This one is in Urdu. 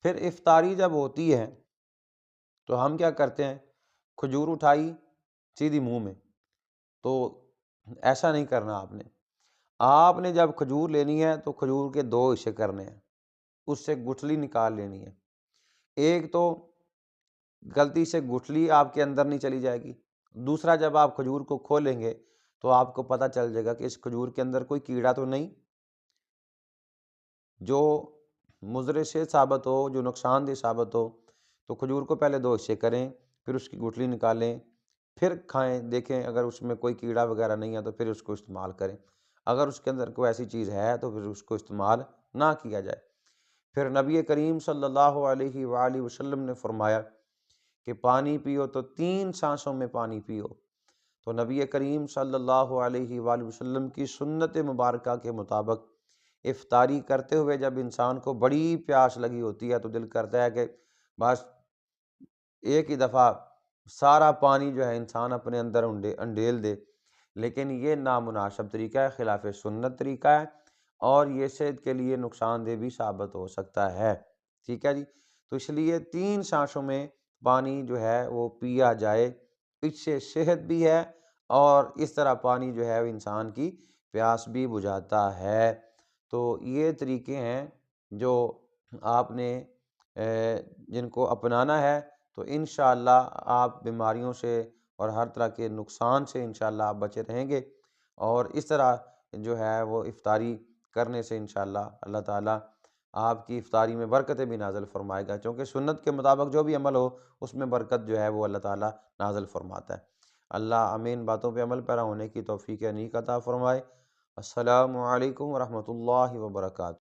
پھر افطاری جب ہوتی ہے تو ہم کیا کرتے ہیں، کھجور اٹھائی سیدھی منہ میں، تو ایسا نہیں کرنا آپ نے جب کھجور لینی ہے تو کھجور کے دو حصے کرنے ہیں، اس سے گٹھلی نکال لینی ہے۔ ایک تو غلطی سے گٹھلی آپ کے اندر نہیں چلی جائے گی، دوسرا جب آپ کھجور کو کھولیں گے تو آپ کو پتہ چل جائے گا کہ اس کھجور کے اندر کوئی کیڑا تو نہیں جو مضر سے ثابت ہو، جو نقصان دہ ثابت ہو۔ تو کھجور کو پہلے دو حصے کریں، پھر اس کی گٹھلی نکالیں، پھر کھائیں، دیکھیں اگر اس میں کوئی کیڑا وغیرہ نہیں ہے تو پھر اس کو استعمال کریں، اگر اس کے اندر کوئی ایسی چیز ہے تو پھر اس کو استعمال نہ کیا جائے۔ پھر نبی کریم صلی اللہ علیہ وآلہ وسلم نے فرمایا کہ پانی پیو تو 3 سانسوں میں پانی پیو۔ تو نبی کریم صلی اللہ علیہ وآلہ وسلم کی سنت مبارکہ کے مطابق افطاری کرتے ہوئے جب انسان کو بڑی پیاس لگی ہوتی ہے تو دل کرتا ہے کہ بس ایک ہی دفعہ سارا پانی جو ہے انسان اپنے اندر انڈیل دے، لیکن یہ نامناسب طریقہ ہے، خلاف سنت طریقہ ہے، اور یہ صحت کے لیے نقصان دہ بھی ثابت ہو سکتا ہے۔ ٹھیک ہے جی، تو اس لیے 3 سانسوں میں پانی جو ہے وہ پیا جائے، اس سے صحت بھی ہے اور اس طرح پانی جو ہے وہ انسان کی پیاس بھی بجھاتا ہے۔ تو یہ طریقے ہیں جو آپ نے جن کو اپنانا ہے تو انشاءاللہ آپ بیماریوں سے اور ہر طرح کے نقصان سے انشاءاللہ آپ بچے رہیں گے، اور اس طرح جو ہے وہ افطاری کرنے سے انشاءاللہ اللہ تعالیٰ آپ کی افطاری میں برکتیں بھی نازل فرمائے گا، کیونکہ سنت کے مطابق جو بھی عمل ہو اس میں برکت جو ہے وہ اللہ تعالیٰ نازل فرماتا ہے۔ اللہ امین باتوں پہ عمل پیرا ہونے کی توفیق انیق عطا فرمائے۔ السلام علیکم ورحمۃ اللہ وبرکاتہ۔